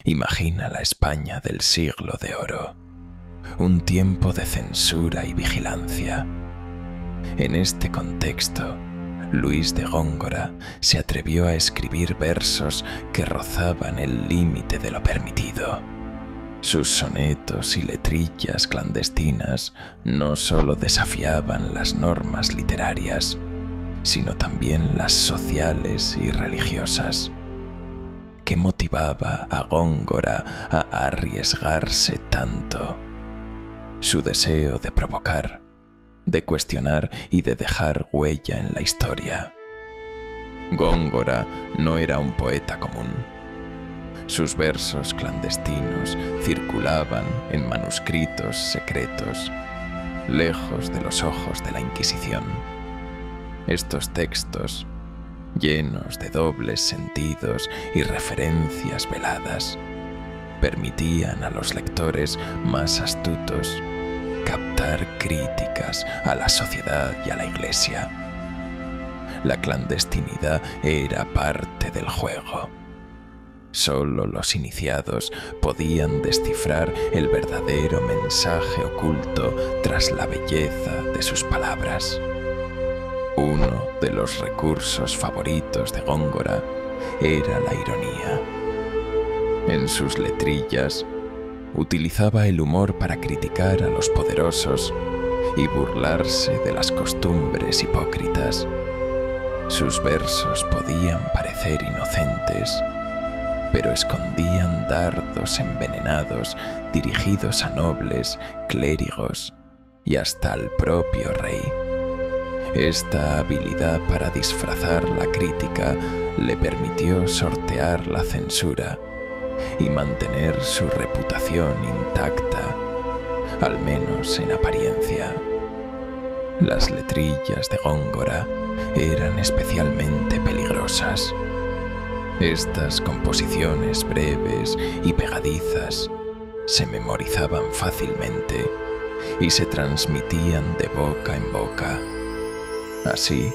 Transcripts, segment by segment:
Imagina la España del siglo de oro, un tiempo de censura y vigilancia. En este contexto, Luis de Góngora se atrevió a escribir versos que rozaban el límite de lo permitido. Sus sonetos y letrillas clandestinas no solo desafiaban las normas literarias, sino también las sociales y religiosas. ¿Qué motivaba a Góngora a arriesgarse tanto? Su deseo de provocar, de cuestionar y de dejar huella en la historia. Góngora no era un poeta común. Sus versos clandestinos circulaban en manuscritos secretos, lejos de los ojos de la Inquisición. Estos textos, llenos de dobles sentidos y referencias veladas, permitían a los lectores más astutos captar críticas a la sociedad y a la Iglesia. La clandestinidad era parte del juego. Solo los iniciados podían descifrar el verdadero mensaje oculto tras la belleza de sus palabras. Uno de los recursos favoritos de Góngora era la ironía. En sus letrillas, utilizaba el humor para criticar a los poderosos y burlarse de las costumbres hipócritas. Sus versos podían parecer inocentes, pero escondían dardos envenenados dirigidos a nobles, clérigos y hasta al propio rey. Esta habilidad para disfrazar la crítica le permitió sortear la censura y mantener su reputación intacta, al menos en apariencia. Las letrillas de Góngora eran especialmente peligrosas. Estas composiciones breves y pegadizas se memorizaban fácilmente y se transmitían de boca en boca. Así,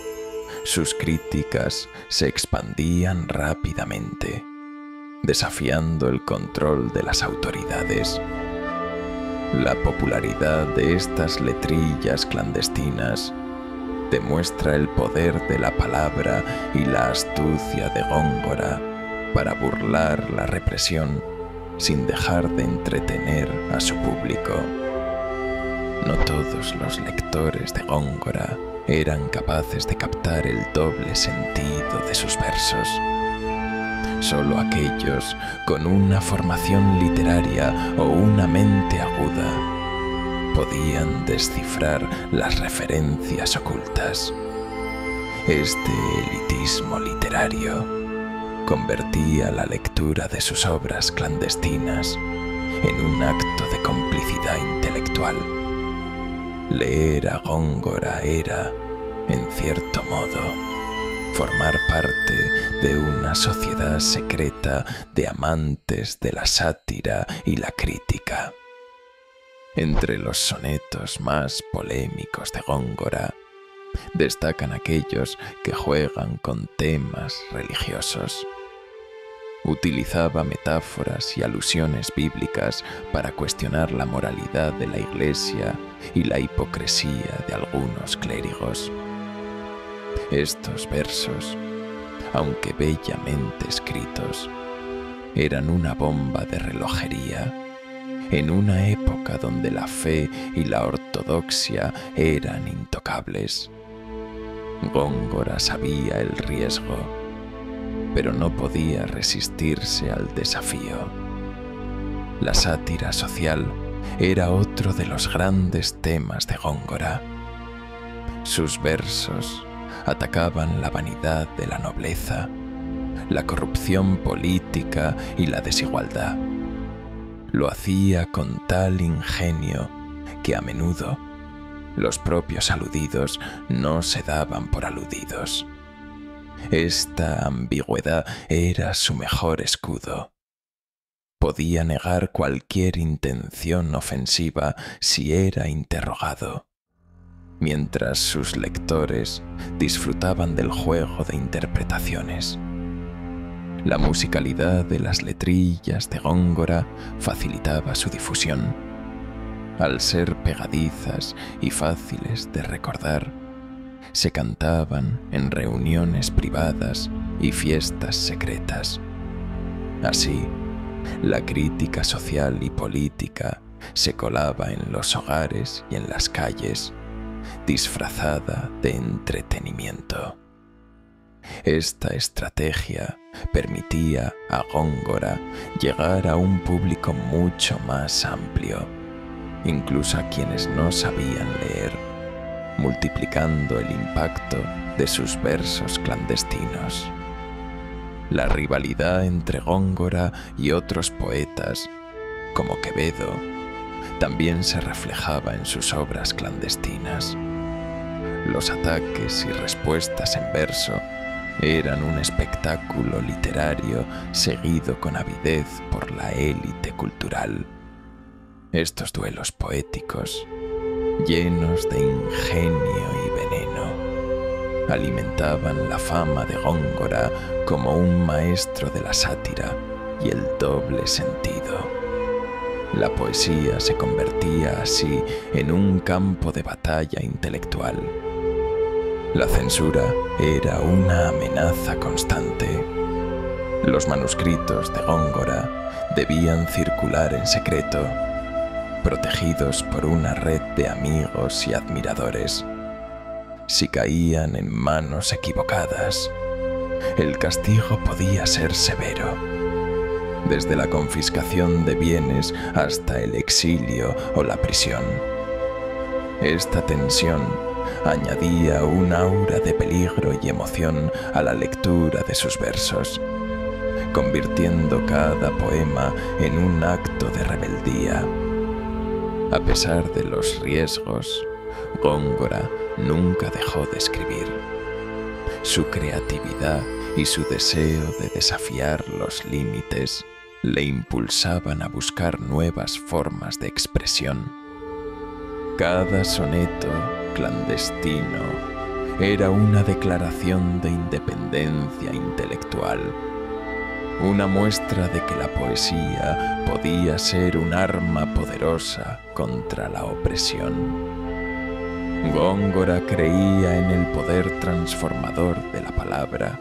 sus críticas se expandían rápidamente, desafiando el control de las autoridades. La popularidad de estas letrillas clandestinas demuestra el poder de la palabra y la astucia de Góngora para burlar la represión sin dejar de entretener a su público. No todos los lectores de Góngora eran capaces de captar el doble sentido de sus versos. Solo aquellos con una formación literaria o una mente aguda podían descifrar las referencias ocultas. Este elitismo literario convertía la lectura de sus obras clandestinas en un acto de complicidad intelectual. Leer a Góngora era, en cierto modo, formar parte de una sociedad secreta de amantes de la sátira y la crítica. Entre los sonetos más polémicos de Góngora, destacan aquellos que juegan con temas religiosos. Utilizaba metáforas y alusiones bíblicas para cuestionar la moralidad de la Iglesia y la hipocresía de algunos clérigos. Estos versos, aunque bellamente escritos, eran una bomba de relojería en una época donde la fe y la ortodoxia eran intocables. Góngora sabía el riesgo, pero no podía resistirse al desafío. La sátira social era otro de los grandes temas de Góngora. Sus versos atacaban la vanidad de la nobleza, la corrupción política y la desigualdad. Lo hacía con tal ingenio que a menudo los propios aludidos no se daban por aludidos. Esta ambigüedad era su mejor escudo. Podía negar cualquier intención ofensiva si era interrogado, mientras sus lectores disfrutaban del juego de interpretaciones. La musicalidad de las letrillas de Góngora facilitaba su difusión. Al ser pegadizas y fáciles de recordar, se cantaban en reuniones privadas y fiestas secretas. Así, la crítica social y política se colaba en los hogares y en las calles, disfrazada de entretenimiento. Esta estrategia permitía a Góngora llegar a un público mucho más amplio, incluso a quienes no sabían leer, multiplicando el impacto de sus versos clandestinos. La rivalidad entre Góngora y otros poetas, como Quevedo, también se reflejaba en sus obras clandestinas. Los ataques y respuestas en verso eran un espectáculo literario seguido con avidez por la élite cultural. Estos duelos poéticos, llenos de ingenio y veneno, alimentaban la fama de Góngora como un maestro de la sátira y el doble sentido. La poesía se convertía así en un campo de batalla intelectual. La censura era una amenaza constante. Los manuscritos de Góngora debían circular en secreto, protegidos por una red de amigos y admiradores. Si caían en manos equivocadas, el castigo podía ser severo, desde la confiscación de bienes hasta el exilio o la prisión. Esta tensión añadía un aura de peligro y emoción a la lectura de sus versos, convirtiendo cada poema en un acto de rebeldía. A pesar de los riesgos, Góngora nunca dejó de escribir. Su creatividad y su deseo de desafiar los límites le impulsaban a buscar nuevas formas de expresión. Cada soneto clandestino era una declaración de independencia intelectual, una muestra de que la poesía podía ser un arma poderosa contra la opresión. Góngora creía en el poder transformador de la palabra,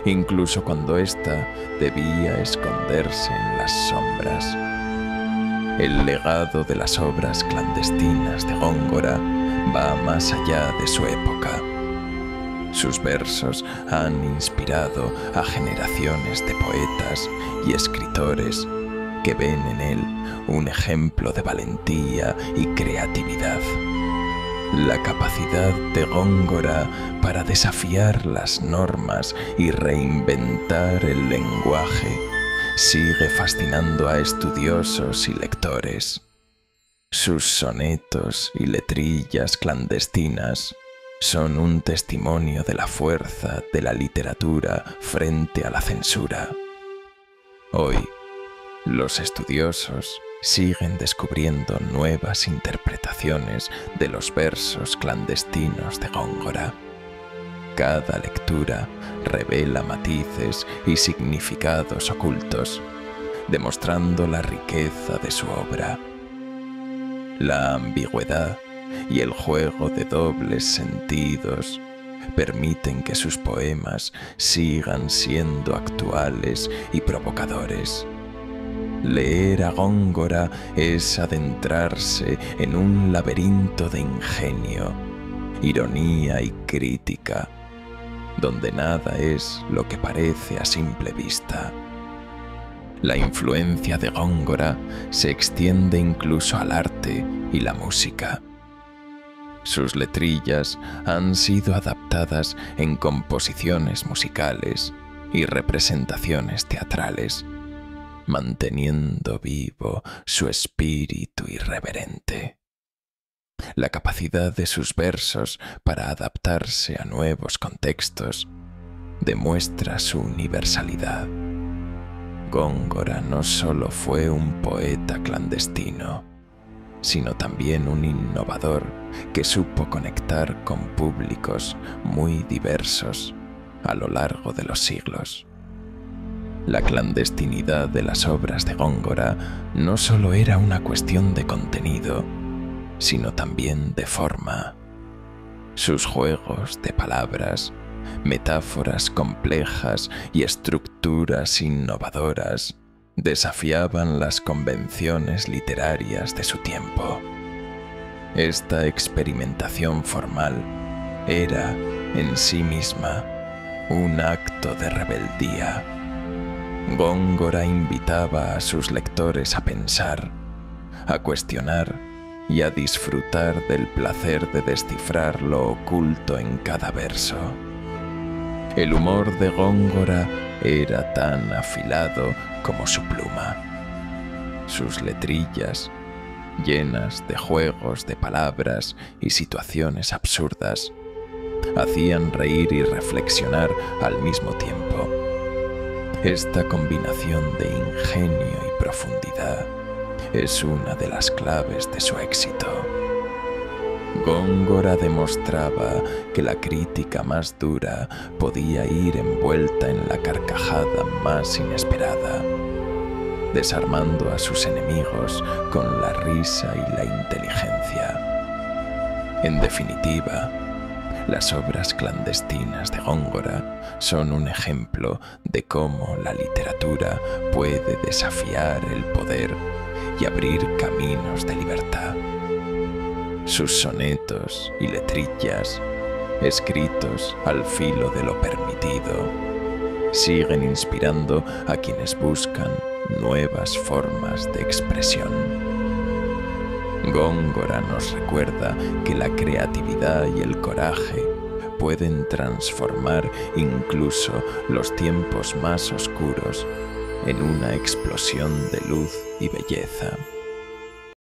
incluso cuando ésta debía esconderse en las sombras. El legado de las obras clandestinas de Góngora va más allá de su época. Sus versos han inspirado a generaciones de poetas y escritores que ven en él un ejemplo de valentía y creatividad. La capacidad de Góngora para desafiar las normas y reinventar el lenguaje sigue fascinando a estudiosos y lectores. Sus sonetos y letrillas clandestinas son un testimonio de la fuerza de la literatura frente a la censura. Hoy, los estudiosos siguen descubriendo nuevas interpretaciones de los versos clandestinos de Góngora. Cada lectura revela matices y significados ocultos, demostrando la riqueza de su obra. La ambigüedad y el juego de dobles sentidos permiten que sus poemas sigan siendo actuales y provocadores. Leer a Góngora es adentrarse en un laberinto de ingenio, ironía y crítica, donde nada es lo que parece a simple vista. La influencia de Góngora se extiende incluso al arte y la música. Sus letrillas han sido adaptadas en composiciones musicales y representaciones teatrales, manteniendo vivo su espíritu irreverente. La capacidad de sus versos para adaptarse a nuevos contextos demuestra su universalidad. Góngora no solo fue un poeta clandestino, sino también un innovador que supo conectar con públicos muy diversos a lo largo de los siglos. La clandestinidad de las obras de Góngora no solo era una cuestión de contenido, sino también de forma. Sus juegos de palabras, metáforas complejas y estructuras innovadoras desafiaban las convenciones literarias de su tiempo. Esta experimentación formal era, en sí misma, un acto de rebeldía. Góngora invitaba a sus lectores a pensar, a cuestionar y a disfrutar del placer de descifrar lo oculto en cada verso. El humor de Góngora era tan afilado como su pluma. Sus letrillas, llenas de juegos de palabras y situaciones absurdas, hacían reír y reflexionar al mismo tiempo. Esta combinación de ingenio y profundidad es una de las claves de su éxito. Góngora demostraba que la crítica más dura podía ir envuelta en la carcajada más inesperada, desarmando a sus enemigos con la risa y la inteligencia. En definitiva, las obras clandestinas de Góngora son un ejemplo de cómo la literatura puede desafiar el poder y abrir caminos de libertad. Sus sonetos y letrillas, escritos al filo de lo permitido, siguen inspirando a quienes buscan nuevas formas de expresión. Góngora nos recuerda que la creatividad y el coraje pueden transformar incluso los tiempos más oscuros en una explosión de luz y belleza.